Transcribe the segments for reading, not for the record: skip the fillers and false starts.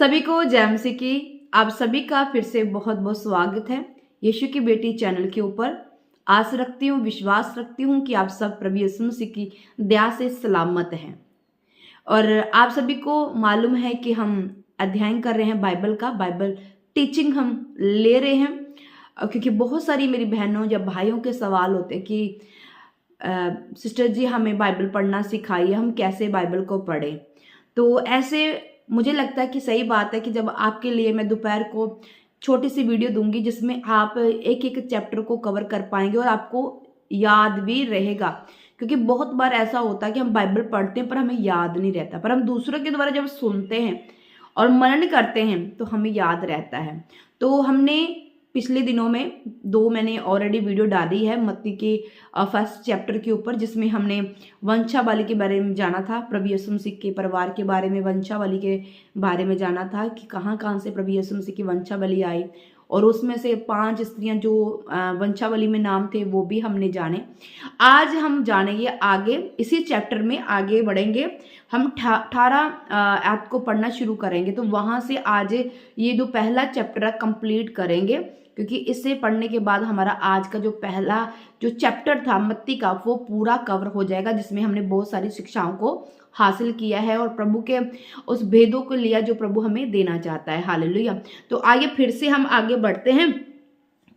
सभी को जय मसीह की। आप सभी का फिर से बहुत बहुत स्वागत है यीशु की बेटी चैनल के ऊपर। आस रखती हूँ, विश्वास रखती हूँ कि आप सब प्रभु यीशु मसीह की दया से सलामत हैं। और आप सभी को मालूम है कि हम अध्ययन कर रहे हैं बाइबल का, बाइबल टीचिंग हम ले रहे हैं। क्योंकि बहुत सारी मेरी बहनों या भाइयों के सवाल होते हैं कि सिस्टर जी हमें बाइबल पढ़ना सिखाइए, हम कैसे बाइबल को पढ़ें। तो ऐसे मुझे लगता है कि सही बात है कि जब आपके लिए मैं दोपहर को छोटी सी वीडियो दूंगी जिसमें आप एक एक चैप्टर को कवर कर पाएंगे और आपको याद भी रहेगा। क्योंकि बहुत बार ऐसा होता है कि हम बाइबल पढ़ते हैं पर हमें याद नहीं रहता, पर हम दूसरों के द्वारा जब सुनते हैं और मनन करते हैं तो हमें याद रहता है। तो हमने पिछले दिनों में मैंने ऑलरेडी वीडियो डाली है मत्ती के फर्स्ट चैप्टर के ऊपर, जिसमें हमने वंशावली के बारे में जाना था, प्रभु यीशु मसीह के परिवार के बारे में, वंशावली के बारे में जाना था कि कहाँ कहाँ से प्रभु यीशु मसीह की वंशावली आई, और उसमें से 5 स्त्रियां जो वंशावली में नाम थे वो भी हमने जाने। आज हम जानेंगे आगे, इसी चैप्टर में आगे बढ़ेंगे। हम 18 ऐप को पढ़ना शुरू करेंगे, तो वहां से आज ये जो पहला चैप्टर कंप्लीट करेंगे, क्योंकि इससे पढ़ने के बाद हमारा आज का जो पहला जो चैप्टर था मत्ती का वो पूरा कवर हो जाएगा, जिसमें हमने बहुत सारी शिक्षाओं को हासिल किया है और प्रभु के उस भेदों को लिया जो प्रभु हमें देना चाहता है। हालेलुया। तो आइए फिर से हम आगे बढ़ते हैं।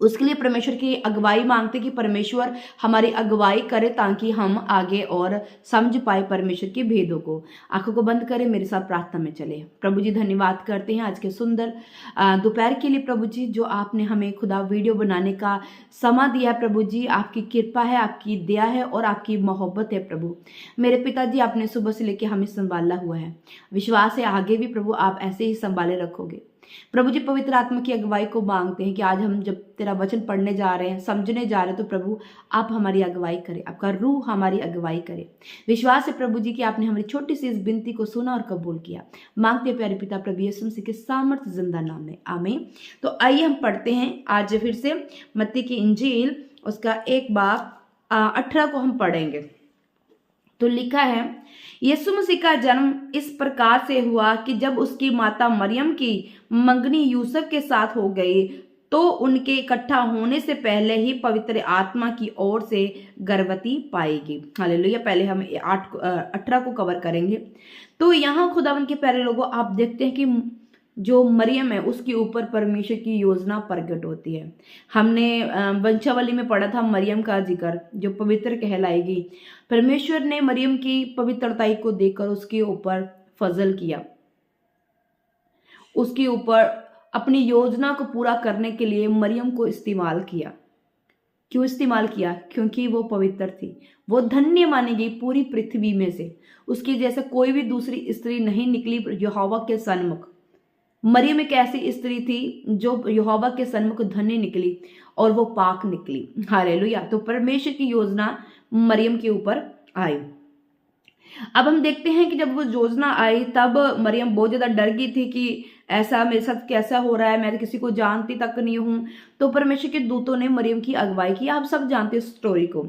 उसके लिए परमेश्वर की अगुवाई मांगते कि परमेश्वर हमारी अगुवाई करे ताकि हम आगे और समझ पाए परमेश्वर के भेदों को। आंखों को बंद करें, मेरे साथ प्रार्थना में चले। प्रभु जी धन्यवाद करते हैं आज के सुंदर दोपहर के लिए प्रभु जी, जो आपने हमें खुदा वीडियो बनाने का समा दिया। प्रभु जी आपकी कृपा है, आपकी दया है और आपकी मोहब्बत है। प्रभु मेरे पिताजी, आपने सुबह से लेकर हमें संभाला हुआ है, विश्वास है आगे भी प्रभु आप ऐसे ही संभाले रखोगे। प्रभु जी पवित्र आत्मा की अगुवाई को मांगते हैं कि आज हम जब तेरा वचन पढ़ने जा रहे हैं, समझने जा रहे हैं, तो प्रभु आप हमारी अगुवाई करें, आपका रूह हमारी अगुवाई करे। विश्वास है प्रभु जी कि आपने हमारी छोटी सी इस विनती को सुना और कबूल किया। मांगते प्यारे पिता प्रभु यीशु मसीह के सामर्थ्य जिंदा नाम में, आमीन। तो आइए हम पढ़ते हैं आज फिर से मत्ती की इंजील, उसका 1 बाब 18 को हम पढ़ेंगे। तो लिखा है, यीशु मसीह का जन्म इस प्रकार से हुआ कि जब उसकी माता मरियम की मंगनी यूसुफ के साथ हो गई तो उनके इकट्ठा होने से पहले ही पवित्र आत्मा की ओर से गर्भवती पाएगी। हालेलुया। पहले हम 18 को कवर करेंगे। तो यहाँ खुदावन के प्यारे लोगों, आप देखते हैं कि जो मरियम है उसके ऊपर परमेश्वर की योजना प्रकट होती है। हमने वंशावली में पढ़ा था मरियम का जिक्र जो पवित्र कहलाएगी। परमेश्वर ने मरियम की पवित्रताई को देखकर उसके ऊपर फजल किया, उसके ऊपर अपनी योजना को पूरा करने के लिए मरियम को इस्तेमाल किया। क्यों इस्तेमाल किया? क्योंकि वो पवित्र थी, वो धन्य मानी गई पूरी पृथ्वी में से। उसकी जैसे कोई भी दूसरी स्त्री नहीं निकली यहोवा के सन्मुख। मरियम एक ऐसी स्त्री थी जो यहोवा के सन्मुख धन्य निकली और वो पाक निकली। हालेलुया। तो परमेश्वर की योजना मरियम के ऊपर आई। अब हम देखते हैं कि जब वो योजना आई तब मरियम बहुत ज्यादा डर गई थी कि ऐसा मेरे साथ कैसा हो रहा है, मैं किसी को जानती तक नहीं हूं। तो परमेश्वर के दूतों ने मरियम की अगुवाई की। आप सब जानते हैं स्टोरी को।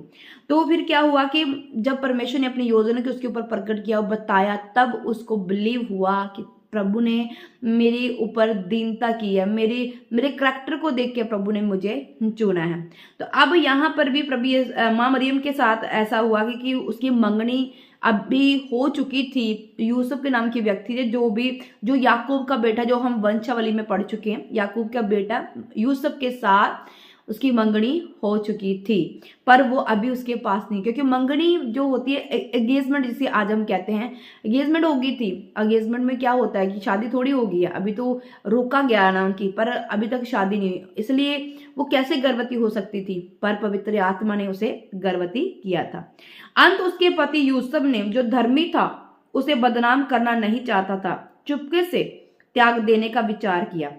तो फिर क्या हुआ कि जब परमेश्वर ने अपनी योजना के उसके ऊपर प्रकट किया और बताया, तब उसको बिलीव हुआ कि प्रभु ने मेरे ऊपर दीनता की है, मेरे करैक्टर को देख के प्रभु ने मुझे चुना है। तो अब यहाँ पर भी प्रभु माँ मरियम के साथ ऐसा हुआ कि उसकी मंगनी अभी हो चुकी थी। यूसुफ के नाम की व्यक्ति थे जो याकूब का बेटा, जो हम वंशावली में पढ़ चुके हैं, याकूब का बेटा यूसुफ के साथ उसकी मंगनी हो चुकी थी, पर वो अभी उसके पास नहीं। क्योंकि मंगनी जो होती है एंगेजमेंट, जिसे आज हम कहते हैं, एंगेजमेंट हो गई थी। एंगेजमेंट में क्या होता है कि शादी थोड़ी हो गई है, अभी तो रोका गया ना उनकी, पर अभी तक शादी नहीं हुई, इसलिए वो कैसे गर्भवती हो सकती थी? पर पवित्र आत्मा ने उसे गर्भवती किया था। अंत उसके पति यूसुफ ने, जो धर्मी था, उसे बदनाम करना नहीं चाहता था, चुपके से त्याग देने का विचार किया।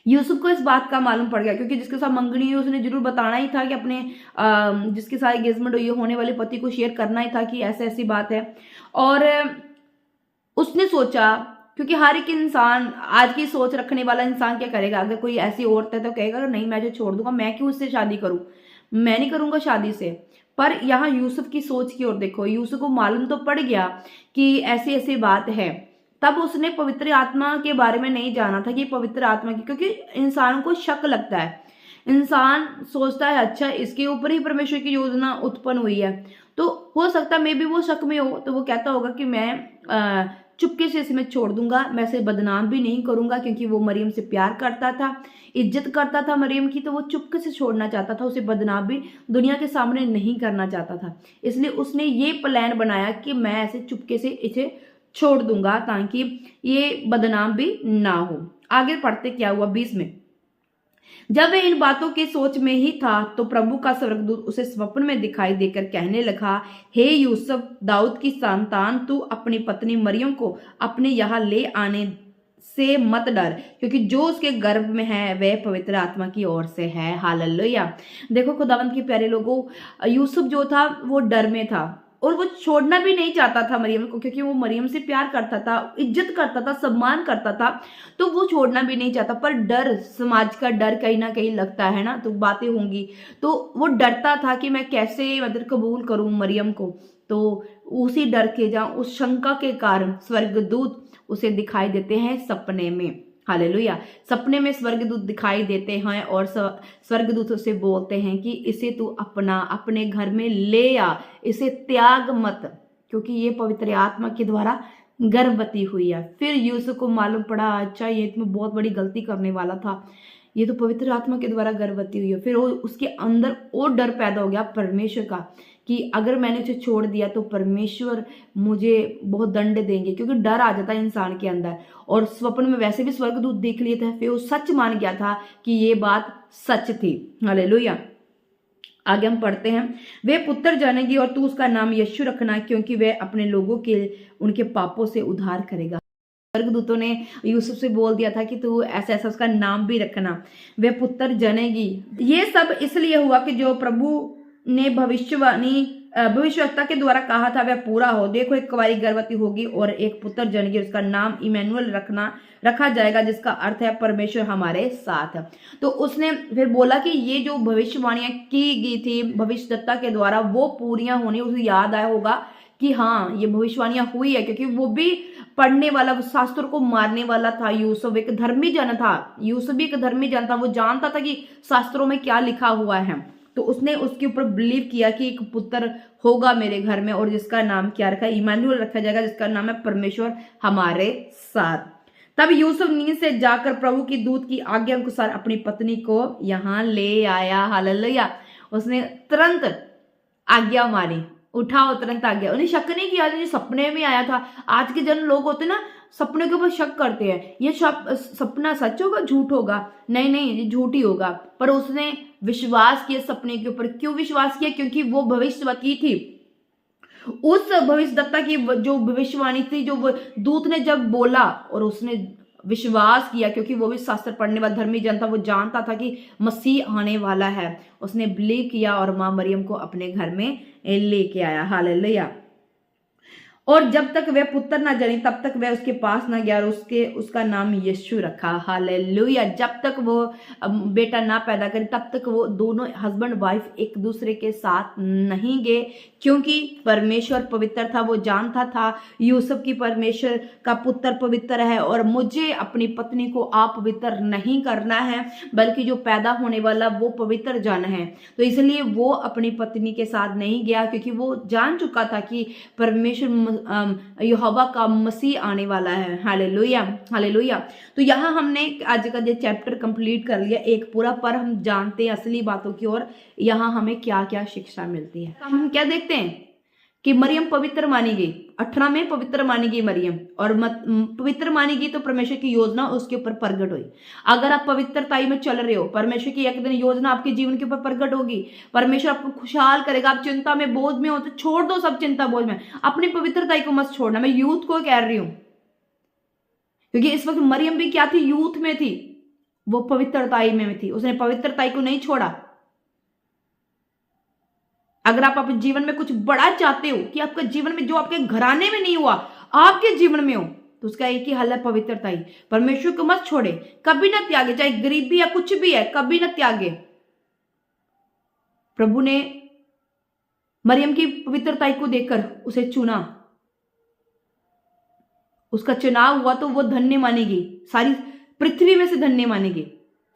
यूसुफ को इस बात का मालूम पड़ गया, क्योंकि जिसके साथ मंगनी है उसने जरूर बताना ही था कि अपने जिसके साथ एंगेजमेंट हुई होने वाले पति को शेयर करना ही था कि ऐसे ऐसी बात है। और उसने सोचा, क्योंकि हर एक इंसान, आज की सोच रखने वाला इंसान क्या करेगा? अगर कोई ऐसी औरत है तो कहेगा नहीं मैं जो छोड़ दूंगा, मैं क्यों उससे शादी करूं, मैं नहीं करूंगा शादी से। पर यहाँ यूसुफ की सोच की ओर देखो। यूसुफ को मालूम तो पड़ गया कि ऐसी ऐसी बात है, तब उसने पवित्र आत्मा के बारे में नहीं जाना था कि पवित्र आत्मा की, क्योंकि इंसान को शक लगता है, इंसान सोचता है अच्छा इसके ऊपर ही परमेश्वर की योजना उत्पन्न हुई है, तो हो सकता है मे बी वो शक में हो, तो वो कहता होगा कि मैं चुपके से इसे छोड़ दूंगा, मैं इसे बदनाम भी नहीं करूंगा, क्योंकि वो मरियम से प्यार करता था, इज्जत करता था मरियम की, तो वो चुपके से छोड़ना चाहता था, उसे बदनाम भी दुनिया के सामने नहीं करना चाहता था। इसलिए उसने ये प्लान बनाया कि मैं ऐसे चुपके से इसे छोड़ दूंगा ताकि ये बदनाम भी ना हो। आगे पढ़ते क्या हुआ 20 में। जब वह इन बातों की सोच में ही था तो प्रभु का स्वर्गदूत उसे स्वप्न में दिखाई देकर कहने लगा, हे यूसुफ, दाऊद की संतान, तू अपनी पत्नी मरियम को अपने यहाँ ले आने से मत डर, क्योंकि जो उसके गर्भ में है वह पवित्र आत्मा की ओर से है। हालेलुया। देखो खुदावंत के प्यारे लोगों, यूसुफ जो था वो डर में था और वो छोड़ना भी नहीं चाहता था मरियम को, क्योंकि वो मरियम से प्यार करता था, इज्जत करता था, सम्मान करता था, तो वो छोड़ना भी नहीं चाहता। पर डर, समाज का डर कहीं ना कहीं लगता है ना, तो बातें होंगी, तो वो डरता था कि मैं कैसे मतलब कबूल करूं मरियम को। तो उसी डर के, जहाँ उस शंका के कारण स्वर्गदूत उसे दिखाई देते हैं सपने में। हालेलुया। सपने में स्वर्गदूत दिखाई देते हैं और स्वर्गदूत उसे बोलते हैं कि इसे तू अपने घर में ले आ, इसे त्याग मत, क्योंकि ये पवित्र आत्मा के द्वारा गर्भवती हुई है। फिर यूसुफ को मालूम पड़ा, अच्छा ये तो मैं बहुत बड़ी गलती करने वाला था, ये तो पवित्र आत्मा के द्वारा गर्भवती हुई है। फिर वो उसके अंदर और डर पैदा हो गया परमेश्वर का, कि अगर मैंने उसे छोड़ दिया तो परमेश्वर मुझे बहुत दंड देंगे, क्योंकि डर आ जाता है इंसान के अंदर। और स्वप्न में वैसे भी स्वर्गदूत देख लिए थे, फिर वो सच मान गया था कि ये बात सच थी। हालेलुया। आगे हम पढ़ते हैं, वे पुत्र जानेगी और तू उसका नाम यीशु रखना, क्योंकि वह अपने लोगों के उनके पापों से उद्धार करेगा। स्वर्गदूतों ने यूसुफ से बोल दिया था कि तू ऐसा ऐसा उसका नाम भी रखना, वे पुत्र जनेगी। ये सब इसलिए हुआ कि जो प्रभु ने भविष्यवक्ता के द्वारा कहा था वह पूरा हो। देखो एक कुंवारी गर्भवती होगी और एक पुत्र जनेगी, उसका नाम इमैनुअल रखा जाएगा, जिसका अर्थ है परमेश्वर हमारे साथ। तो उसने फिर बोला कि ये जो भविष्यवाणियां की गई थी भविष्यवक्ता के द्वारा वो पूरियां होनी, उसे याद आया होगा कि हाँ ये भविष्यवाणियां हुई है, क्योंकि वो भी पढ़ने वाला, शास्त्र को मारने वाला था। यूसुफ एक धर्मी जन था, यूसुफ भी एक धर्मी जन था, वो जानता था कि शास्त्रों में क्या लिखा हुआ है, तो उसने उसके ऊपर बिलीव किया कि एक पुत्र होगा मेरे घर में और जिसका नाम क्या रखा, इमैनुअल रखा जाएगा, जिसका नाम है परमेश्वर हमारे साथ। तब यूसुफ नींद से जाकर प्रभु की दूत की आज्ञा अनुसार अपनी पत्नी को यहाँ ले आया। हालेलुया। उसने तुरंत आज्ञा मानी, उठाओ, तुरंत आ गया, उन्हें शक नहीं किया जो सपने में आया था। आज के जन लोग होते ना, सपने के ऊपर शक करते हैं, ये सपना सच होगा झूठ होगा, नहीं नहीं ये झूठ ही होगा। पर उसने विश्वास किया सपने के ऊपर। क्यों विश्वास किया? क्योंकि वो भविष्यवक्ता थी। उस भविष्यवक्ता की जो भविष्यवाणी थी, जो दूत ने जब बोला और उसने विश्वास किया, क्योंकि वो भी शास्त्र पढ़ने वाला धर्मी जन था, वो जानता था कि मसीह आने वाला है। उसने बिलीव किया और मां मरियम को अपने घर में लेके आया। हालेलुया। और जब तक वह पुत्र ना जनी तब तक वह उसके पास ना गया और उसका नाम यीशु रखा। हालेलुया। जब तक वो बेटा ना पैदा करे तब तक वो दोनों हस्बैंड वाइफ एक दूसरे के साथ नहीं गए, क्योंकि परमेश्वर पवित्र था। वो जानता था यूसुफ की परमेश्वर का पुत्र पवित्र है और मुझे अपनी पत्नी को अपवित्र नहीं करना है, बल्कि जो पैदा होने वाला वो पवित्र जन है। तो इसलिए वो अपनी पत्नी के साथ नहीं गया, क्योंकि वो जान चुका था कि परमेश्वर यहोवा का मसीह आने वाला है। Hallelujah, hallelujah. तो यहाँ हमने आज का ये चैप्टर कंप्लीट कर लिया एक पूरा, पर हम जानते हैं असली बातों की ओर यहाँ हमें क्या क्या शिक्षा मिलती है। हम क्या देखते हैं कि मरियम पवित्र मानी गई, 18 में पवित्र मानी गई मरियम, और पवित्र मानी गई तो परमेश्वर की योजना उसके ऊपर प्रकट हुई। अगर आप पवित्रताई में चल रहे हो, परमेश्वर की एक दिन योजना आपके जीवन के ऊपर प्रकट होगी। परमेश्वर आपको खुशहाल करेगा। आप चिंता में, बोझ में हो तो छोड़ दो सब चिंता बोझ में, अपनी पवित्रताई को मत छोड़ना। मैं यूथ को कह रही हूं, क्योंकि इस वक्त मरियम भी क्या थी, यूथ में थी, वो पवित्रताई में थी, उसने पवित्रताई को नहीं छोड़ा। अगर आप अपने जीवन में कुछ बड़ा चाहते हो, कि आपके जीवन में जो आपके घराने में नहीं हुआ आपके जीवन में हो, तो उसका एक ही हल है पवित्रता ही। परमेश्वर को मत छोड़े, कभी ना त्यागे, चाहे गरीबी या कुछ भी है, कभी ना त्यागे। प्रभु ने मरियम की पवित्रता को देखकर उसे चुना, उसका चुनाव हुआ तो वो धन्य मानेगी, सारी पृथ्वी में से धन्य मानेगी।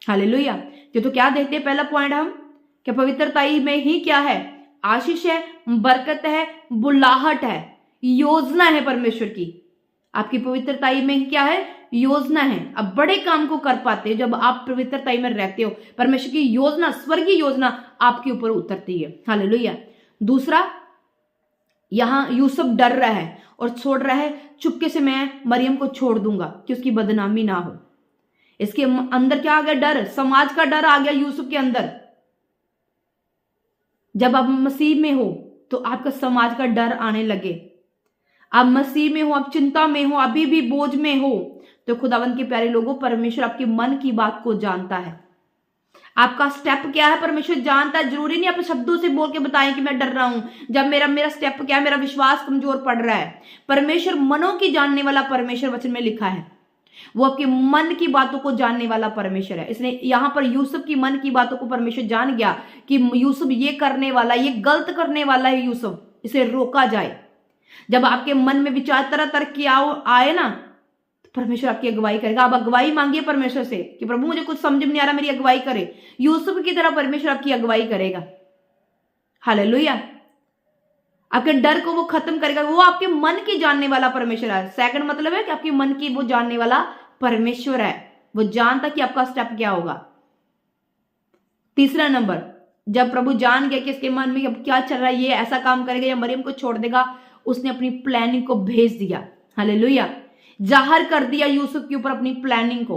हालेलुया। तो क्या देखते हैं, पहला पॉइंट हम कि पवित्रता में ही क्या है, आशीष है, बरकत है, बुलाहट है, योजना है परमेश्वर की। आपकी पवित्रता में ही क्या है, योजना है। अब बड़े काम को कर पाते हो जब आप पवित्रता में रहते हो। परमेश्वर की योजना, स्वर्गीय योजना आपके ऊपर उतरती है। हालेलुया। दूसरा, यहां यूसुफ डर रहा है और छोड़ रहा है, चुपके से मैं मरियम को छोड़ दूंगा कि उसकी बदनामी ना हो। इसके अंदर क्या आ गया, डर, समाज का डर आ गया यूसुफ के अंदर। जब आप मसीह में हो तो आपका समाज का डर आने लगे। आप मसीह में हो, आप चिंता में हो, अभी भी बोझ में हो, तो खुदावंत के प्यारे लोगों, परमेश्वर आपके मन की बात को जानता है। आपका स्टेप क्या है परमेश्वर जानता है। जरूरी नहीं आप शब्दों से बोल के बताएं कि मैं डर रहा हूं, जब मेरा स्टेप क्या है, मेरा विश्वास कमजोर पड़ रहा है। परमेश्वर मनों की जानने वाला परमेश्वर वचन में लिखा है, वो आपके मन की बातों को जानने वाला परमेश्वर है। इसलिए यहां पर यूसुफ की मन की बातों को परमेश्वर जान गया कि यूसुफ ये करने वाला, ये गलत करने वाला है यूसुफ, इसे रोका जाए। जब आपके मन में विचार तरह तरह के आए ना, तो परमेश्वर आपकी अगुवाई करेगा। आप अगुवाई मांगिए परमेश्वर से कि प्रभु मुझे कुछ समझ में नहीं आ रहा, मेरी अगुवाई करे। यूसुफ की तरह परमेश्वर आपकी अगुवाई करेगा। हालेलुया। आपके डर को वो खत्म करेगा। वो आपके मन की जानने वाला परमेश्वर है। सेकंड मतलब है कि आपके मन की वो जानने वाला परमेश्वर है, वो जानता कि आपका स्टेप क्या होगा। तीसरा नंबर, जब प्रभु जान गया कि इसके मन में अब क्या चल रहा है, ये ऐसा काम करेगा या मरियम को छोड़ देगा, उसने अपनी प्लानिंग को भेज दिया। हालेलुया। जाहिर कर दिया यूसुफ के ऊपर अपनी प्लानिंग को।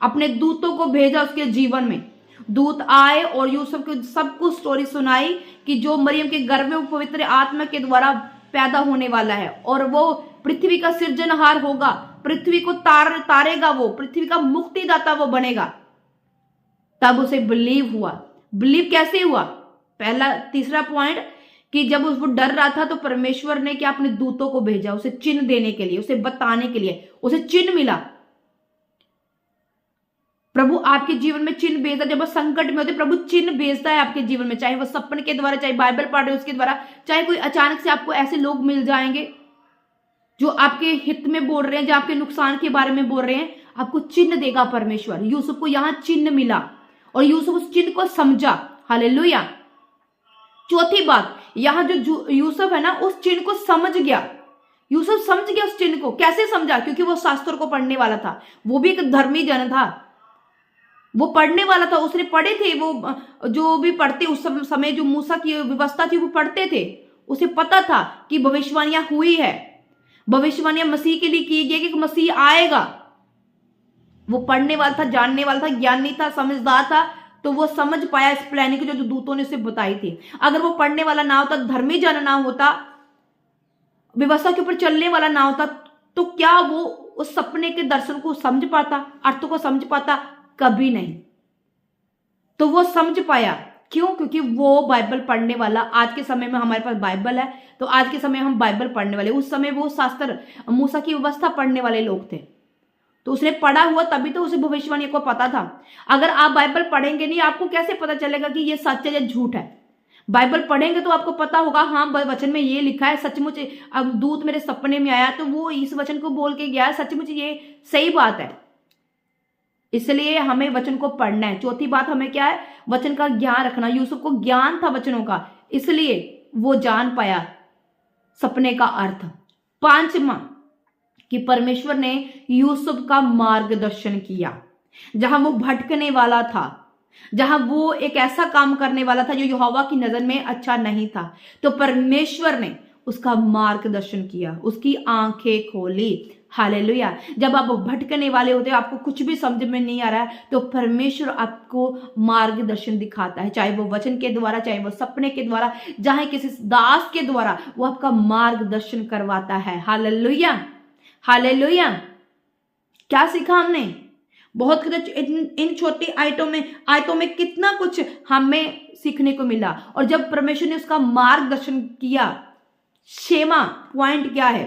अपने दूतों को भेजा उसके जीवन में। दूत आए और यूसुफ को सब कुछ स्टोरी सुनाई कि जो मरियम के गर्भ में वो पवित्र आत्मा के द्वारा पैदा होने वाला है और वो पृथ्वी का सृजनहार होगा, पृथ्वी को तारेगा, वो पृथ्वी का मुक्तिदाता वो बनेगा। तब उसे बिलीव हुआ। बिलीव कैसे हुआ? पहला, तीसरा पॉइंट कि जब वो डर रहा था तो परमेश्वर ने क्या, अपने दूतों को भेजा उसे चिन्ह देने के लिए, उसे बताने के लिए। उसे चिन्ह मिला। प्रभु आपके जीवन में चिन्ह भेजता। जब आप संकट में होते प्रभु चिन्ह भेजता है आपके जीवन में, चाहे वो सपने के द्वारा, चाहे बाइबल पढ़ रहे उसके द्वारा, चाहे कोई अचानक से आपको ऐसे लोग मिल जाएंगे जो आपके हित में बोल रहे हैं, जो आपके नुकसान के बारे में बोल रहे हैं, आपको चिन्ह देगा परमेश्वर। यूसुफ को यहां चिन्ह मिला और यूसुफ उस चिन्ह को समझा। हालेलुया। चौथी बात, यहां जो यूसुफ है ना, उस चिन्ह को समझ गया। यूसुफ समझ गया उस चिन्ह को। कैसे समझा? क्योंकि वो शास्त्र को पढ़ने वाला था। वो भी एक धर्मी जन था, वो पढ़ने वाला था। उसने पढ़े थे, वो जो भी पढ़ते उस समय जो मूसा की व्यवस्था थी वो पढ़ते थे। उसे पता था कि भविष्यवाणियां हुई है, भविष्यवाणियां मसीह के लिए की गई कि मसीह आएगा। वो पढ़ने वाला था, जानने वाला था, ज्ञानी था, समझदार था, तो वो समझ पाया इस प्लानिंग जो दूतों ने उसे बताई थी। अगर वो पढ़ने वाला ना होता, धर्मी जन ना होता, व्यवस्था के ऊपर चलने वाला ना होता, तो क्या वो उस सपने के दर्शन को समझ पाता, अर्थ को समझ पाता? कभी नहीं। तो वो समझ पाया। क्यों? क्योंकि वो बाइबल पढ़ने वाला। आज के समय में हमारे पास बाइबल है, तो आज के समय हम बाइबल पढ़ने वाले। उस समय वो शास्त्र, मूसा की व्यवस्था पढ़ने वाले लोग थे, तो उसने पढ़ा हुआ, तभी तो उसे भविष्यवाणी को पता था। अगर आप बाइबल पढ़ेंगे नहीं, आपको कैसे पता चलेगा कि ये सच है या झूठ है? बाइबल पढ़ेंगे तो आपको पता होगा, हाँ वचन में ये लिखा है, सचमुच अब दूत मेरे सपने में आया तो वो इस वचन को बोल के गया, सचमुच ये सही बात है। इसलिए हमें वचन को पढ़ना है। चौथी बात हमें क्या है? वचन का ज्ञान रखना। यूसुफ को ज्ञान था वचनों का, इसलिए वो जान पाया सपने का अर्थ। पांचवा कि परमेश्वर ने यूसुफ का मार्गदर्शन किया। जहां वो भटकने वाला था, जहां वो एक ऐसा काम करने वाला था जो यहोवा की नजर में अच्छा नहीं था, तो परमेश्वर ने उसका मार्गदर्शन किया, उसकी आंखें खोली। हालेलुया। जब आप भटकने वाले होते हो, आपको कुछ भी समझ में नहीं आ रहा है, तो परमेश्वर आपको मार्गदर्शन दिखाता है, चाहे वो वचन के द्वारा, चाहे वो सपने के द्वारा, चाहे किसी दास के द्वारा, वो आपका मार्गदर्शन करवाता है। हालेलुया। हालेलुया। क्या सीखा हमने? बहुत कुछ इन छोटी आयतों में कितना कुछ हमें सीखने को मिला। और जब परमेश्वर ने उसका मार्गदर्शन किया, छेमा पॉइंट क्या है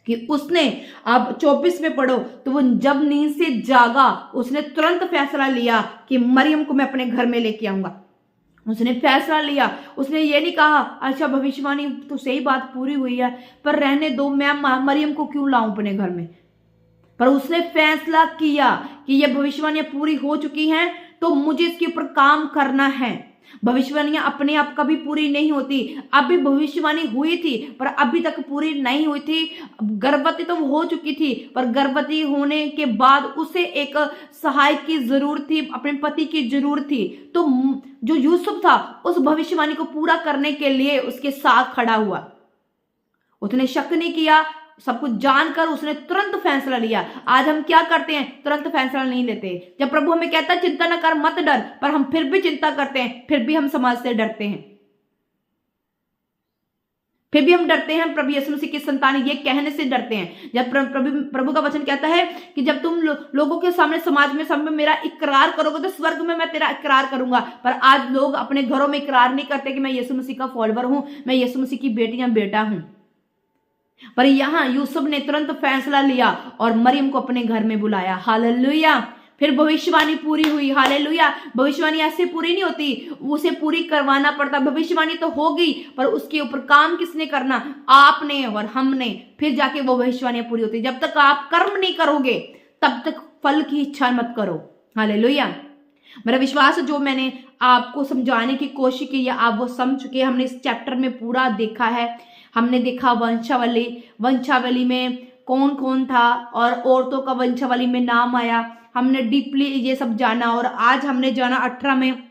कि उसने, अब 24 में पढ़ो, तो वो जब नींद से जागा, उसने तुरंत फैसला लिया कि मरियम को मैं अपने घर में लेके आऊंगा। उसने फैसला लिया। उसने ये नहीं कहा अच्छा भविष्यवाणी तो सही बात पूरी हुई है पर रहने दो, मैं मरियम को क्यों लाऊं अपने घर में। पर उसने फैसला किया कि ये भविष्यवाणियां पूरी हो चुकी हैं तो मुझे इसके ऊपर काम करना है। भविष्यवाणियां अपने आप कभी पूरी नहीं होती। अभी भविष्यवाणी हुई थी पर अभी तक पूरी नहीं हुई थी। गर्भवती तो हो चुकी थी पर गर्भवती होने के बाद उसे एक सहायक की जरूरत थी, अपने पति की जरूरत थी। तो जो यूसुफ था उस भविष्यवाणी को पूरा करने के लिए उसके साथ खड़ा हुआ। उसने शक नहीं किया, सब कुछ जानकर उसने तुरंत फैसला लिया। आज हम क्या करते हैं, तुरंत फैसला नहीं लेते। जब प्रभु हमें कहता है चिंता न कर, मत डर, पर हम फिर भी चिंता करते हैं, फिर भी हम समाज से डरते हैं, फिर भी हम डरते हैं। प्रभु यीशु मसीह की संतान ये कहने से डरते हैं। जब प्रभु का वचन कहता है कि जब तुम लोगों के सामने समाज में सब में मेरा इकरार करोगे तो स्वर्ग में मैं तेरा इकरार करूंगा। पर आज लोग अपने घरों में इकरार नहीं करते कि मैं यीशु मसीह का फॉलोवर हूं, मैं यीशु मसीह की बेटी या बेटा हूं। पर यहां यूसुफ ने तुरंत फैसला लिया और मरियम को अपने घर में बुलाया। हालेलुया। फिर भविष्यवाणी पूरी हुई। हालेलुया। भविष्यवाणी ऐसे पूरी नहीं होती, उसे पूरी करवाना पड़ता। भविष्यवाणी तो हो गई पर उसके ऊपर काम किसने करना, आपने और हमने। फिर जाके वो भविष्यवाणियां पूरी होती। जब तक आप कर्म नहीं करोगे तब तक फल की इच्छा मत करो। हालेलुया। मेरा विश्वास है जो मैंने आपको समझाने की कोशिश की है आप वो समझ चुके हैं। हमने इस चैप्टर में पूरा देखा है। हमने देखा वंशावली में कौन कौन था और औरतों का वंशावली में नाम आया। हमने डीपली ये सब जाना और आज हमने जाना 18 में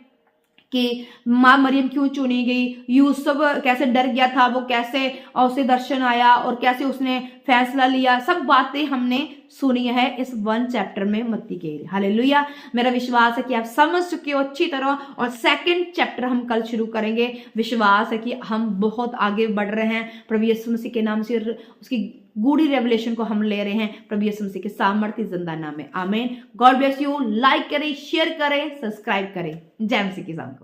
कि माँ मरियम क्यों चुनी गई, यूसुफ कैसे डर गया था, वो कैसे उसे दर्शन आया और कैसे उसने फैसला लिया। सब बातें हमने सुनी है इस 1 चैप्टर में मत्ती के। हालेलुया। मेरा विश्वास है कि आप समझ चुके हो अच्छी तरह और 2nd चैप्टर हम कल शुरू करेंगे। विश्वास है कि हम बहुत आगे बढ़ रहे हैं। प्रभु यीशु मसीह के नाम से उसकी गूढ़ी रेवलेशन को हम ले रहे हैं प्रभु यीशु मसीह के सामर्थ्य जिंदा नाम में। आमीन। God bless you. लाइक करें, शेयर करें, सब्सक्राइब करें। जय मसीह की।